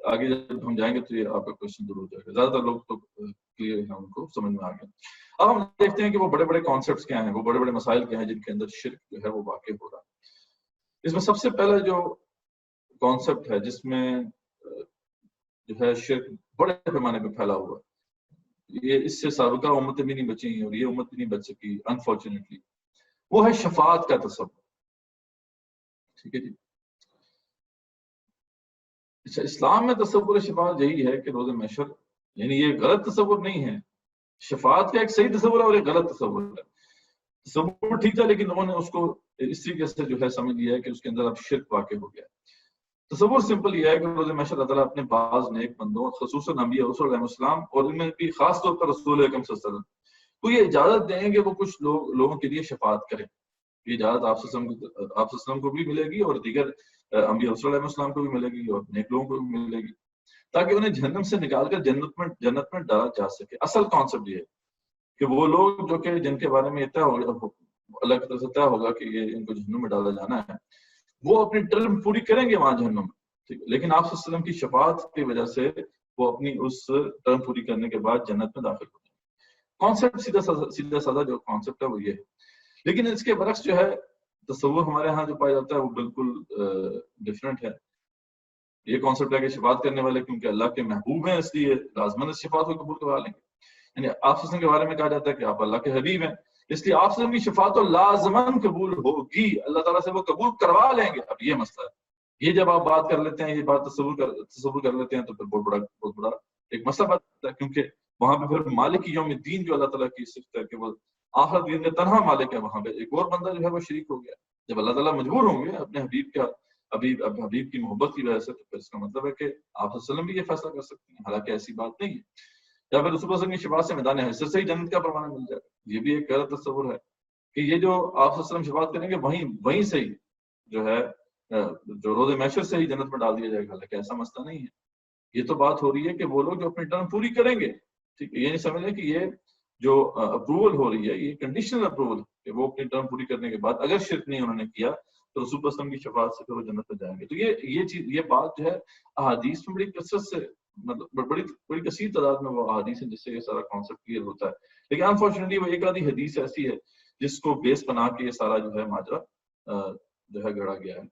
آگے جب ہم جائیں گے تو یہ آپ کا کوشچن ضرور ہو جائے گا. زیادہ تر لوگ تو کلیئر ہے، ان کو سمجھ میں آ گیا. اب ہم دیکھتے ہیں کہ وہ بڑے بڑے کانسیپٹس کیا ہیں، وہ بڑے بڑے مسائل کیا ہیں جن کے اندر شرک جو ہے وہ واقع ہو رہا ہے. اس میں سب سے پہلا جو کانسیپٹ ہے جس میں جو ہے شرک بڑے پیمانے پہ پھیلا ہوا، یہ اس سے سابقہ امتیں بھی نہیں بچی اور یہ امت بھی نہیں بچ سکی انفارچونیٹلی، وہ ہے شفاعت کا تصور. ٹھیک ہے جی. اچھا، اسلام میں تصور شفاعت یہی ہے کہ روز محشر، یعنی یہ غلط تصور نہیں ہے. شفاعت کا ایک صحیح تصور ہے اور ایک غلط تصور ہے. تصور ٹھیک تھا لیکن لوگوں نے اس کو اس طریقے سے جو ہے سمجھ لیا ہے کہ اس کے اندر اب شرک واقع ہو گیا. تصور سمپل یہ ہے کہ روز محشر اللہ تعالیٰ اپنے بعض نیک بندوں خصوصاً انبیاء رسول علیہ السلام اور ان میں بھی خاص طور پر رسول اکرم صلی اللہ علیہ وسلم کو یہ اجازت دیں گے وہ کچھ لوگوں کے لیے شفاعت کریں. یہ اجازت آپ صلی اللہ علیہ وسلم کو بھی ملے گی اور دیگر انبیاء رسول علیہ السلام کو بھی ملے گی اور نیک لوگوں کو بھی ملے گی، تاکہ انہیں جہنم سے نکال کر جنت میں ڈالا جا سکے. اصل کانسیپٹ یہ ہے کہ وہ لوگ جو کہ جن کے بارے میں طے ہو گیا، اللہ کی طرف سے طے ہوگا کہ یہ ان کو جہنم میں ڈالا جانا ہے، وہ اپنی ٹرم پوری کریں گے وہاں جہنم میں. ٹھیک ہے، لیکن آپ صلی اللہ علیہ وسلم کی شفاعت کی وجہ سے وہ اپنی اس ٹرم پوری کرنے کے بعد جنت میں داخل ہو جائیں گے. کانسیپٹ سیدھا سادہ جو کانسیپٹ ہے وہ یہ ہے. لیکن اس کے برعکس جو ہے تصور ہمارے ہاں جو پایا جاتا ہے وہ بالکل ڈفرینٹ ہے. یہ کانسیپٹ ہے کہ شفاعت کرنے والے کیونکہ اللہ کے محبوب ہیں اس لیے لازماً اس شفاعت کو قبول کروا لیں گے. یعنی آپ صلی اللہ علیہ وسلم کے بارے میں کہا جاتا ہے کہ آپ اللہ کے حبیب ہیں، اس لیے آپ صلی اللہ علیہ وسلم کی شفاعت تو لازماً قبول ہوگی، اللہ تعالیٰ سے وہ قبول کروا لیں گے. اب یہ مسئلہ ہے، یہ جب آپ بات کر لیتے ہیں، یہ بات تصور کر لیتے ہیں تو پھر بہت بڑا ایک مسئلہ بات ہے. کیونکہ وہاں پہ پھر مالک یوم الدین جو اللہ تعالیٰ کی صفت ہے کہ وہ آخر دین کا تنہا مالک ہے، وہاں پہ ایک اور بندہ جو ہے وہ شریک ہو گیا. جب اللہ تعالیٰ مجبور ہوں گے اپنے حبیب کی محبت کی وجہ سے، تو پھر اس کا مطلب ہے کہ آپ صلی اللہ علیہ وسلم بھی یہ فیصلہ کر سکتے ہیں، حالانکہ ایسی بات نہیں ہے. یا پھر رسول اللہ کی شفاعت سے میدان حشر سے ہی جنت کا پروانہ مل جائے گا. یہ بھی ایک غلط تصور ہے کہ یہ جو آپ صلی اللہ علیہ وسلم شفاعت کریں گے وہیں سے ہی جو ہے جو روز محشر سے ہی جنت میں ڈال دیا جائے گا، حالانکہ ایسا مسئلہ نہیں ہے. یہ تو بات ہو رہی ہے کہ وہ لوگ جو اپنی ٹرم پوری کریں گے. ٹھیک ہے، یہ نہیں سمجھ لیں کہ یہ جو اپروول ہو رہی ہے یہ کنڈیشنل اپروول ہے کہ وہ اپنی ٹرم پوری کرنے کے بعد اگر شرک نہیں انہوں نے کیا تو رسول اللہ صلی اللہ علیہ وسلم کی شفاعت سے پھر وہ جنت میں جائیں گے. تو یہ بات جو ہے احادیث میں بڑی کثرت سے، مطلب بڑی کثیر تعداد میں وہ احادیث ہیں جس سے یہ سارا کانسیپٹ کلیئر ہوتا ہے. لیکن انفارچونیٹلی وہ ایک آدھی حدیث ایسی ہے جس کو بیس بنا کے یہ سارا جو ہے ماجرا جو ہے گڑا گیا ہے.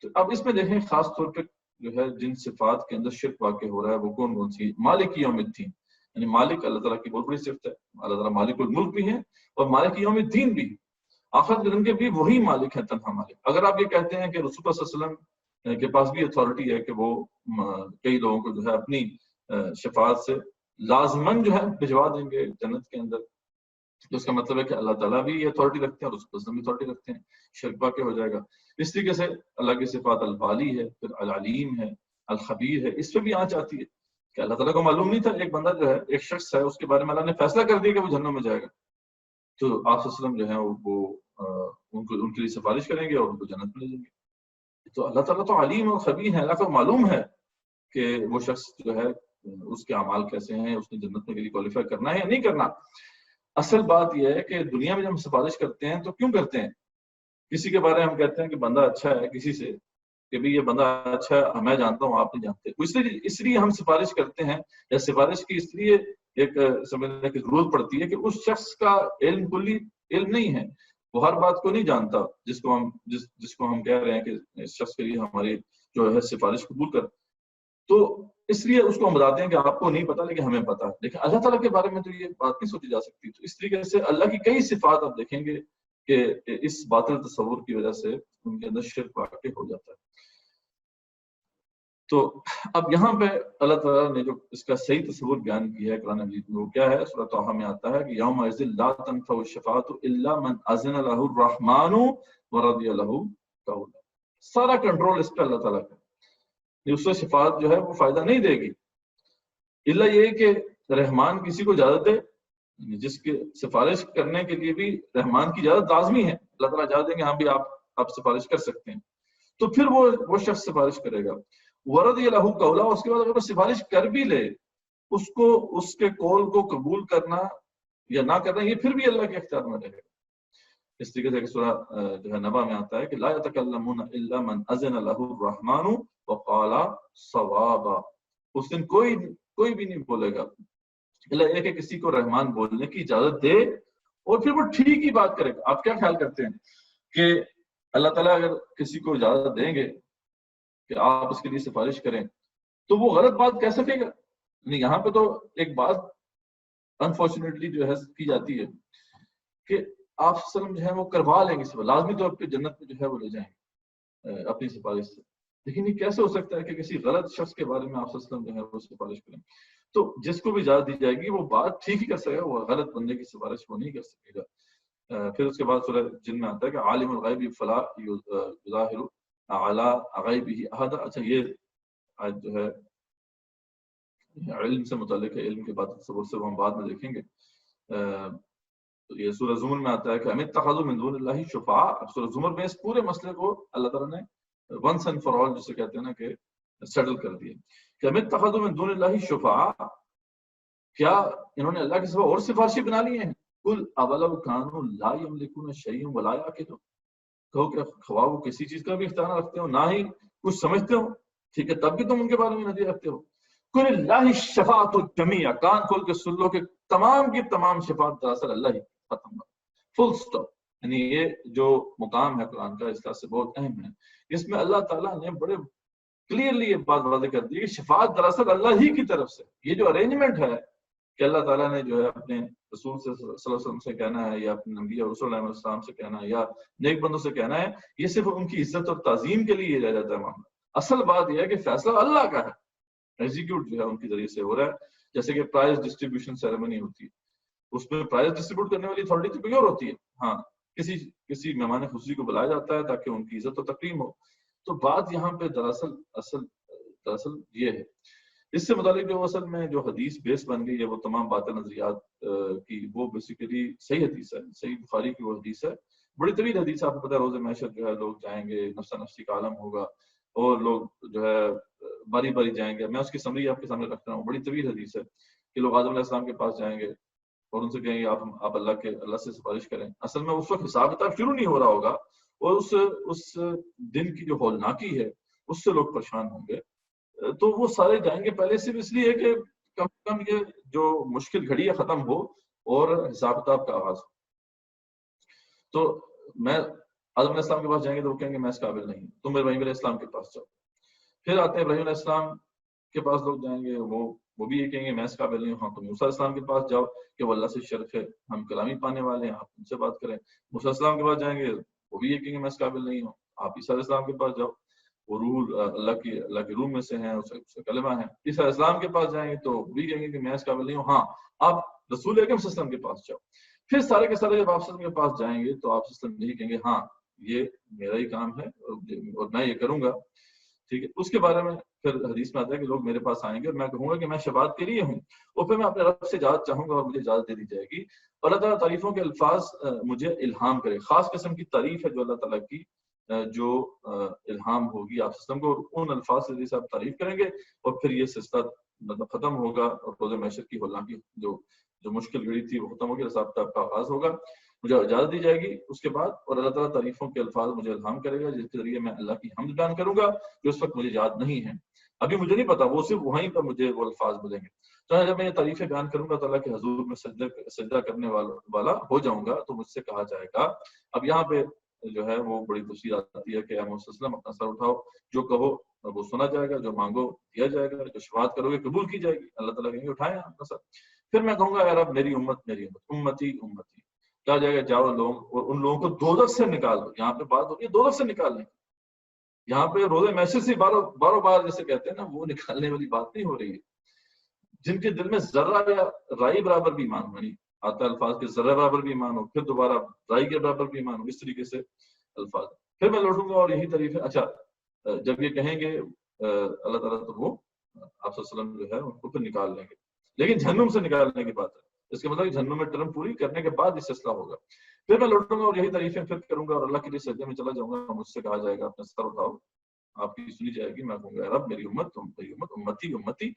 تو اب اس میں دیکھیں خاص طور پہ جو ہے جن صفات کے اندر شرک واقع ہو رہا ہے وہ کون سی؟ مالک یوم الدین، یعنی مالک اللہ تعالیٰ کی بہت بڑی صفت ہے. اللہ تعالیٰ مالک الملک بھی ہیں اور مالک یوم الدین بھی، آخرت کے دن کے بھی وہی مالک ہیں، تنہا مالک. اگر آپ یہ کہتے ہیں کہ رسول اللہ صلی اللہ علیہ وسلم کے پاس بھی اتھارٹی ہے کہ وہ کئی لوگوں کو جو ہے اپنی شفاعت سے لازماً جو ہے بھجوا دیں گے جنت کے اندر، تو اس کا مطلب ہے کہ اللہ تعالیٰ بھی یہ اتھارٹی رکھتے ہیں اور رسول اللہ صلی اللہ علیہ وسلم بھی اتھارٹی رکھتے ہیں. شرک واقع ہو جائے گا. اس طریقے سے اللہ کی صفات البالی ہے، پھر العلیم ہے، الخبیر ہے. اس پہ بھی آنچ آتی ہے کہ اللہ تعالیٰ کو معلوم نہیں تھا، ایک بندہ جو ہے ایک شخص ہے اس کے بارے میں اللہ نے فیصلہ کر دیا کہ وہ جہنم میں جائے گا، تو آپ صلی اللہ علیہ وسلم جو ہے وہ ان کے لیے سفارش کریں گے اور ان کو جنت میں لے جائیں گے. تو اللہ تعالیٰ تو علیم اور خبیر ہے، اللہ کو معلوم ہے کہ وہ شخص جو ہے اس کے اعمال کیسے ہیں، اس نے جنت میں کے لیے کوالیفائی کرنا ہے یا نہیں کرنا. اصل بات یہ ہے کہ دنیا میں جب ہم سفارش کرتے ہیں تو کیوں کرتے ہیں؟ کسی کے بارے میں ہم کہتے ہیں کہ بندہ اچھا ہے کسی سے، کہ بھی یہ بندہ اچھا ہے، میں جانتا ہوں آپ نہیں جانتے، اس لیے ہم سفارش کرتے ہیں، یا سفارش کی اس لیے ایک سمجھنے کی ضرورت پڑتی ہے کہ اس شخص کا علم کلی علم نہیں ہے، وہ ہر بات کو نہیں جانتا جس کو ہم کہہ رہے ہیں کہ اس شخص کے لیے ہماری جو ہے سفارش قبول کر. تو اس لیے اس کو ہم بتاتے ہیں کہ آپ کو نہیں پتا لیکن ہمیں پتا. لیکن اللہ تعالیٰ کے بارے میں تو یہ بات نہیں سوچی جا سکتی. تو اس طریقے سے اللہ کی کئی صفات آپ دیکھیں گے کہ اس باطل تصور کی وجہ سے ان کے اندر شرک واقع ہو جاتا ہے. تو اب یہاں پہ اللہ تعالیٰ نے جو اس کا صحیح تصور بیان کیا ہے قرآن مجید میں، وہ کیا ہے؟ سورۃ طٰہٰ میں آتا ہے کہ یوم یذل لا تنفع الشفاعۃ الا من اذن له الرحمن ورضی له قولا. سارا کنٹرول اس پہ اللہ تعالیٰ کا. اس سے شفاعت جو ہے وہ فائدہ نہیں دے گی الا یہ کہ رحمان کسی کو اجازت دے، جس کے سفارش کرنے کے لیے بھی رحمان کی اجازت لازمی ہے. اللہ تعالیٰ اجازت دیں گے ہاں بھی آپ سفارش کر سکتے ہیں، تو پھر وہ شخص سفارش کرے گا. ورضی له قولا، اس کے بعد اگر وہ سفارش کر بھی لے، اس کے قول کو قبول کرنا یا نہ کرنا یہ پھر بھی اللہ کے اختیار میں رہے گا. اس طریقے سے سورہ جو ہے نبا میں آتا ہے کہ لا یتکلمون الا من اذن له الرحمن وقال صوابا، اس دن کوئی بھی نہیں بولے گا اللہ یہ کہ کسی کو رحمان بولنے کی اجازت دے اور پھر وہ ٹھیک ہی بات کرے گا۔ آپ کیا خیال کرتے ہیں کہ اللہ تعالیٰ اگر کسی کو اجازت دیں گے کہ آپ اس کے لیے سفارش کریں تو وہ غلط بات کہہ سکے گا؟ نہیں، یہاں پہ تو ایک بات انفارچونیٹلی جو ہے کی جاتی ہے کہ آپ وسلم جو ہے وہ کروا لیں گے، لازمی طور پہ جنت میں جو ہے وہ لے جائیں گے اپنی سفارش سے، لیکن یہ کیسے ہو سکتا ہے کہ کسی غلط شخص کے بارے میں آپ وسلم جو ہے وہ سفارش کریں؟ تو جس کو بھی اجازت دی جائے گی وہ بات ٹھیک ہی کر سکے گا، وہ غلط بندے کی سفارش وہ نہیں کر سکے گا۔ پھر اس کے بعد سورہ جن میں آتا ہے کہ عالم الغیب فلا یظاہر علی غیبہ احد۔ اچھا، یہ آج جو ہے علم سے متعلق ہے، علم کے بعد تصور سے وہ ہم بعد میں دیکھیں گے۔ یہ سورہ زمر میں آتا ہے کہ ام اتخذوا من دون اللہ شفعاء۔ اب سورہ زمر میں اس پورے مسئلے کو اللہ تعالیٰ نے ونس اینڈ فار آل جسے کہتے ہیں نا کہ سیٹل کر دیا کہ ام اتخذوا من دون اللہ شفعاء، کیا انہوں نے اللہ کے سوا اور سفارشی بنا لیے ہیں؟ قل اولو کانوا لا یملکون شیئا ولا یعقلون، کہو کہ خواہ وہ کسی چیز کا بھی اختیار نہ رکھتے ہو نہ ہی کچھ سمجھتے ہو، ٹھیک ہے تب بھی تم ان کے بارے میں نظریہ رکھتے ہو۔ قل اللہ الشفاعۃ الجمیع، کان کھول کے سن لو کہ تمام کی تمام شفاعت دراصل اللہ ہی، ختم، فل سٹاپ۔ یعنی یہ جو مقام ہے قرآن کا اس طرح سے بہت اہم ہے، اس میں اللہ تعالیٰ نے بڑے کلیئرلی یہ بات واضح کر دی کہ شفاعت دراصل اللہ ہی کی طرف سے۔ یہ جو ارینجمنٹ ہے کہ اللہ تعالیٰ نے جو ہے اپنے رسول سے صلی اللہ علیہ وسلم سے کہنا ہے یا اپنے نبی اور رسول علیہ السلام سے کہنا ہے یا نیک بندوں سے کہنا ہے، یہ صرف ان کی عزت اور تعظیم کے لیے رہ جاتا ہے معاملہ۔ اصل بات یہ ہے کہ فیصلہ اللہ کا ہے، ایگزیکیوٹ جو ہے ان کے ذریعے سے ہو رہا ہے۔ جیسے کہ پرائز ڈسٹریبیوشن سیریمنی ہوتی ہے، اس میں پرائز ڈسٹریبیوٹ کرنے والی اتھارٹی تو کوئی اور ہوتی ہے، ہاں کسی مہمان خصوصی کو بلایا جاتا ہے تاکہ ان کی عزت و تکریم ہو۔ تو بات یہاں پہ دراصل یہ ہے، اس سے متعلق جو اصل میں جو حدیث بیس بن گئی ہے وہ تمام باتیں نظریات کی، وہ بیسیکلی صحیح حدیث ہے، صحیح بخاری کی وہ حدیث ہے، بڑی طویل حدیث ہے۔ آپ کو پتہ ہے روز محشر جو ہے لوگ جائیں گے، نفسا نفسی کا عالم ہوگا اور لوگ جو ہے باری باری جائیں گے۔ میں اس کی سمری آپ کے سامنے رکھ رہا ہوں، بڑی طویل حدیث ہے کہ لوگ آدم علیہ السلام کے پاس جائیں گے اور ان سے کہیں گے آپ اللہ سے سفارش کریں۔ اصل میں اس وقت حساب کتاب شروع نہیں ہو رہا ہوگا اور اس دن کی جو ہولناکی ہے اس سے لوگ پریشان ہوں گے، تو وہ سارے جائیں گے پہلے صرف اس لیے کہ کم سے کم یہ جو مشکل گھڑی ہے ختم ہو اور حساب کتاب کا آغاز ہو۔ تو میں آدم علیہ السلام کے پاس جائیں گے تو وہ کہیں گے میں اس قابل نہیں، تم ابراہیم علیہ السلام کے پاس جاؤ۔ پھر آتے ہیں ابراہیم علیہ السلام کے پاس لوگ جائیں گے، وہ بھی یہ کہیں گے میں اس قابل نہیں ہوں، ہاں تم موسیٰ علیہ السلام کے پاس جاؤ کہ وہ اللہ سے شرف ہے، ہم کلامی پانے والے ہیں، آپ ان سے بات کریں۔ موسیٰ علیہ السلام کے پاس جائیں گے، وہ بھی یہ کہیں گے میں اس قابل نہیں ہوں، آپ عیسیٰ علیہ السلام کے پاس جاؤ، وہ روح اللہ کی روح میں سے ہیں، اس کا کلمہ ہے۔ عیسیٰ علیہ السلام کے پاس جائیں گے تو وہ بھی کہیں گے کہ میں اس قابل نہیں ہوں، ہاں آپ رسول اکرم صلی اللہ علیہ وسلم کے پاس جاؤ۔ پھر سارے کے سارے جب آپ صلی اللہ علیہ وسلم کے پاس جائیں گے تو آپ صلی اللہ علیہ وسلم یہی کہیں گے ہاں یہ میرا ہی کام ہے اور میں یہ کروں گا، ٹھیک ہے۔ اس کے بارے میں پھر حدیث میں آتا ہے کہ لوگ میرے پاس آئیں گے اور میں کہوں گا کہ میں شفاعت کے لیے ہوں، اور پھر میں اپنے رب سے اجازت چاہوں گا اور مجھے اجازت دے دی جائے گی۔ اور اللہ تعالیٰ تعریفوں کے الفاظ مجھے الہام کرے، خاص قسم کی تعریف ہے جو اللہ تعالیٰ کی جو الہام ہوگی آپ سسٹم کو، ان الفاظ سے جیسے آپ تعریف کریں گے اور پھر یہ سلسلہ مطلب ختم ہوگا اور روز محشر کی ہولناکی جو مشکل گھڑی تھی وہ ختم ہوگی، حساب کتاب کا آغاز ہوگا، مجھے اجازت دی جائے گی اس کے بعد، اور اللہ تعالیٰ تعریفوں کے الفاظ مجھے الہام کرے گا جس کے ذریعے میں اللہ کی حمد بیان کروں گا جو اس وقت مجھے یاد نہیں ہے، ابھی مجھے نہیں پتا، وہ صرف وہیں پر مجھے وہ الفاظ ملیں گے۔ تو جب میں یہ تعریفیں بیان کروں گا تو اللہ کے حضور میں سجدہ کرنے والا ہو جاؤں گا تو مجھ سے کہا جائے گا، اب یہاں پہ جو ہے وہ بڑی تفصیل آتی ہے کہ اے محمد صلی اللہ علیہ وسلم اپنا سر اٹھاؤ، جو کہو وہ سنا جائے گا، جو مانگو دیا جائے گا، جو شفاعت کرو گے قبول کی جائے گی۔ اللہ تعالیٰ کہیں گے اٹھائیں اپنا سر، پھر میں کہوں گا اے رب میری امت امتی کہا جائے گا جاؤ لوگ اور ان لوگوں کو دوزخ سے نکال دو۔ یہاں پہ بات ہو رہی ہے دوزخ سے نکالنے کی، یہاں پہ روزے محشر سے باروں بار جیسے کہتے ہیں نا وہ نکالنے والی بات نہیں ہو رہی ہے، جن کے دل میں ذرہ یا رائی برابر بھی ایمان ہو، آتا ہے الفاظ کے ذرہ برابر بھی ایمان ہو، پھر دوبارہ رائی کے برابر بھی ایمان ہو، اس طریقے سے الفاظ، پھر میں لوٹوں گا اور یہی تعریف ہے۔ اچھا جب یہ کہیں گے اللہ تعالیٰ تو وہ آپ صلی اللہ علیہ وسلم جو ہے ان کو پھر نکال لیں گے، لیکن جہنم سے نکالنے کی بات ہے، اس کے مطلب جہنم میں ٹرم پوری کرنے کے بعد یہ سلسلہ ہوگا۔ پھر میں لوٹوں گا اور یہی تعریفیں پھر کروں گا اور اللہ کے لیے سجدے میں چلا جاؤں گا، مجھ سے کہا جائے گا اپنا سر اٹھاؤ، آپ کی سنی جائے گی، میں کہوں گا رب میری امت امتی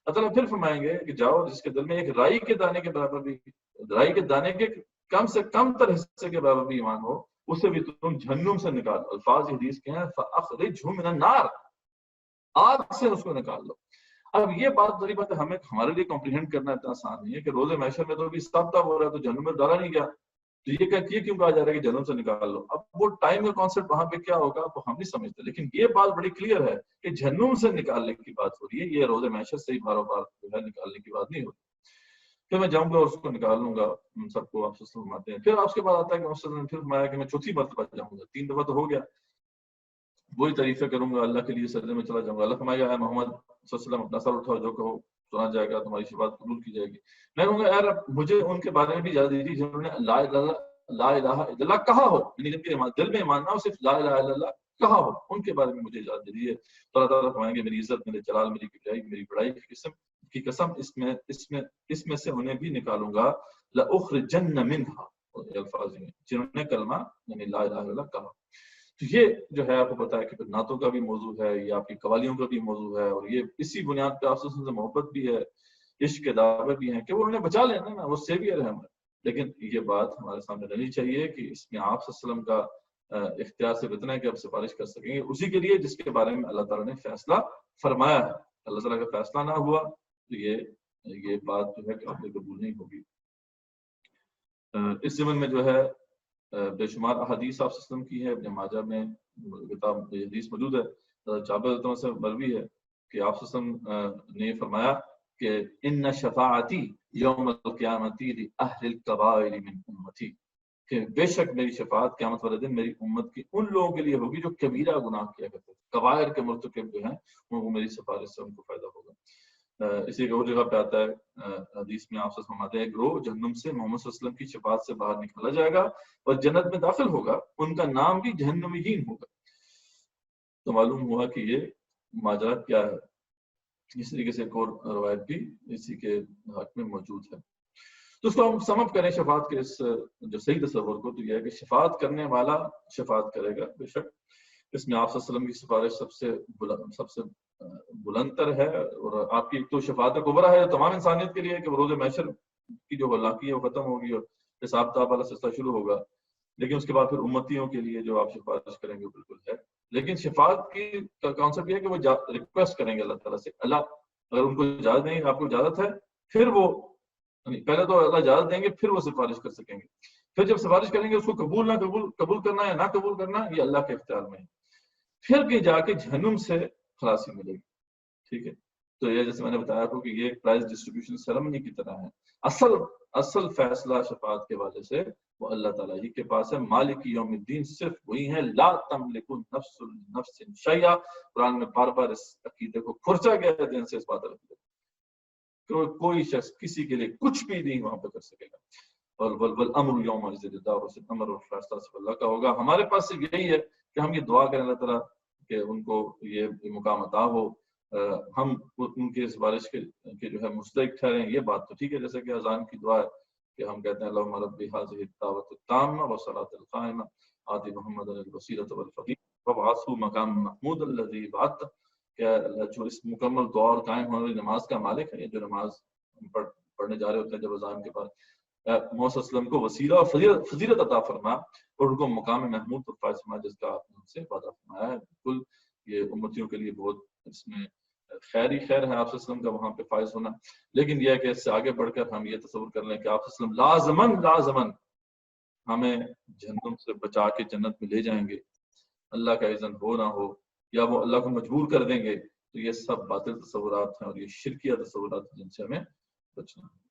اللہ تعالیٰ پھر فرمائیں گے کہ جاؤ جس کے دل میں ایک رائی کے دانے کے برابر بھی، رائی کے دانے کے کم سے کم تر حصے کے برابر بھی ایمان ہو اسے بھی تم جہنم سے نکال لو. الفاظ حدیث کے ہیں فَأَخْرِجْهُ مِنَ النَّارِ، آگ سے اس کو نکال لو. اب یہ بات ذری بات ہے ہمیں ہمارے لیے کمپریہنڈ کرنا اتنا آسان نہیں ہے کہ روز محشر میں تو ابھی سب تب ہو رہا ہے تو جہنم میں ڈالا نہیں گیا تو یہ کیوں کہا جا رہا ہے کہ جہنم سے نکال لو. اب وہ ٹائم کا کانسیپٹ وہاں پہ کیا ہوگا وہ ہم نہیں سمجھتے، لیکن یہ بات بڑی کلیئر ہے کہ جہنم سے نکالنے کی بات ہو رہی ہے. یہ روز محشر سے ہی بار بار جو ہے نکالنے کی بات نہیں ہوتی. پھر میں جاؤں گا اور اس کو نکال لوں گا، ہم سب کو آپ سے فرماتے ہیں. پھر آپ کے بعد آتا ہے کہ پھر فرمایا کہ میں چوتھی مرتبہ جاؤں گا. 3 دفعہ تو ہو گیا، وہی طریقے کروں گا، اللہ کے لیے سجدے میں چلا جاؤں گا. اللہ فرمائے گا اے محمد صلی اللہ علیہ وسلم اپنا سر اٹھاؤ، جو کہو سنا جائے گا، تمہاری شفاعت قبول کی جائے گی. میں کہوں گا یار مجھے ان کے بارے میں بھی اجازت دیجیے جنہوں نے لا الہ الا اللہ کہا ہو، یعنی جن کے دل میں ایمان نہ ہو، صرف لا الہ الا اللہ کہا ہو، ان کے بارے میں مجھے اجازت دیجیے. تو اللہ تعالیٰ فرمائیں گے میری عزت، میرے جلال، میری کبریائی، میری بڑائی کی قسم اس میں سے انہیں بھی نکالوں گا. لأخرجن منها، الفاظ ہیں جنہوں نے کلمہ یعنی لا الہ الا اللہ کہا. تو یہ جو ہے آپ کو پتا ہے کہ نعتوں کا بھی موضوع ہے، یہ آپ کی قوالیوں کا بھی موضوع ہے، اور یہ اسی بنیاد پہ آپ سے محبت بھی ہے، عشق کے دعوے بھی ہیں کہ وہ انہیں بچا لینا نا، وہ سیویئر ہے ہمارے. لیکن یہ بات ہمارے سامنے رہنی چاہیے کہ اس میں آپ صلی اللہ علیہ وسلم کا اختیار سے اتنا ہے کہ آپ سفارش کر سکیں گے اسی کے لیے جس کے بارے میں اللہ تعالیٰ نے فیصلہ فرمایا ہے. اللہ تعالیٰ کا فیصلہ نہ ہوا تو یہ بات جو ہے کہ آپ نے قبول نہیں ہوگی. اس ضمن میں جو ہے بے شمار احادیث آپ وسلم کی ہے. ابن ماجہ میں کتاب حدیث موجود ہے، جابر سے مروی ہے کہ آپ وسلم نے فرمایا کہ ان شفاعتی یوم القیامت لاہل الکبائر من امتی، کہ بے شک میری شفاعت قیامت والے دن میری امت کی ان لوگوں کے لیے ہوگی جو کبیرہ گناہ کیا کرتے ہیں، کبائر کے مرتکب جو ہیں وہ میری سفارش سے ان کو فائدہ ہوگا. اسی ایک اور جگہ پہ آتا ہے حدیث میں آپ سے فرماتے ہیں گروہ جہنم سے محمد صلی اللہ علیہ وسلم کی شفاعت سے باہر نکالا جائے گا اور جنت میں داخل ہوگا، ان کا نام بھی جہنمیین ہوگا. تو معلوم ہوا کہ یہ ماجرا کیا ہے. اس طریقے سے ایک اور روایت بھی اسی کے حق میں موجود ہے. تو اس کو ہم سم اپ کریں شفاعت کے اس جو صحیح تصور کو، تو یہ ہے کہ شفاعت کرنے والا شفاعت کرے گا. بے شک اس میں آپ صلی اللہ علیہ وسلم کی سفارش سب سے بلندتر ہے، اور آپ کی تو شفاعت کبریٰ ہے تمام انسانیت کے لیے کہ روز محشر کی جو ہلاکی ہے وہ ختم ہوگی اور حساب کتاب والا سلسلہ شروع ہوگا. لیکن اس کے بعد پھر امتیوں کے لیے جو آپ سفارش کریں گے بالکل ہے. لیکن شفاعت کی کانسیپٹ یہ ہے کہ وہ ریکویسٹ کریں گے اللہ تعالیٰ سے، اللہ اگر ان کو اجازت دیں گے، آپ کو اجازت ہے، پھر وہ پہلے تو اللہ اجازت دیں گے پھر وہ سفارش کر سکیں گے. پھر جب سفارش کریں گے اس کو قبول کرنا یا نہ قبول کرنا یہ اللہ کے اختیار میں ہے. پھر کہ جا کے جہنم سے خلاصی ملے گی. ٹھیک ہے، تو یہ جیسے میں نے بتایا آپ کو کہ یہ پرائز ڈسٹریبیوشن سیرمنی کی طرح ہے. اصل فیصلہ شفاعت کے وجہ سے وہ اللہ تعالیٰ ہی کے پاس ہے. مالک یوم الدین صرف وہی ہے، لا تملک نفس لنفس شیئا. قرآن میں بار بار اس عقیدے کو کھرچا گیا ہے دین سے، اس بات کہ کوئی شخص کسی کے لیے کچھ بھی نہیں وہاں پہ کر سکے گا. اور والامر یوم امر اور فیصلہ صرف اللہ کا ہوگا. ہمارے پاس صرف یہی ہے کہ ہم یہ دعا کریں اللہ تعالیٰ کہ ان کو یہ مقام عطا ہو، ہم ان کے سفارش کے جو ہے مستحق ٹھہریں. یہ بات تو ٹھیک ہے، جیسے کہ اذان کی دعا ہے کہ ہم کہتے ہیں اللہم رب هذه الدعوة التامة والصلاة القائمة آت محمد الوسیلۃ والفضیلۃ وابعثه مقام محمود الذی وعدتہ، کہ اللہ جو اس مکمل دعا اور قائم ہونے والی نماز کا مالک ہے، یہ جو نماز پڑھنے جا رہے ہوتے ہیں جب اذان کے بعد، محمد صلی اللہ علیہ وسلم کو وسیلہ اور فضیلت عطا فرما اور ان کو مقام محمود پر فائز فرما جس کا آپ نے ان سے وعدہ فرمایا ہے. بالکل یہ امتیوں کے لیے بہت اس میں خیر ہی خیر ہے آپ صلی اللہ علیہ وسلم کا وہاں پہ فائز ہونا. لیکن یہ ہے کہ اس سے آگے بڑھ کر ہم یہ تصور کر لیں کہ آپ صلی اللہ علیہ وسلم لازمن ہمیں جہنم سے بچا کے جنت میں لے جائیں گے، اللہ کا اذن ہو نہ ہو، یا وہ اللہ کو مجبور کر دیں گے. تو یہ سب باطل تصورات ہیں اور یہ شرکیہ تصورات ہیں جن سے ہمیں بچنا ہے.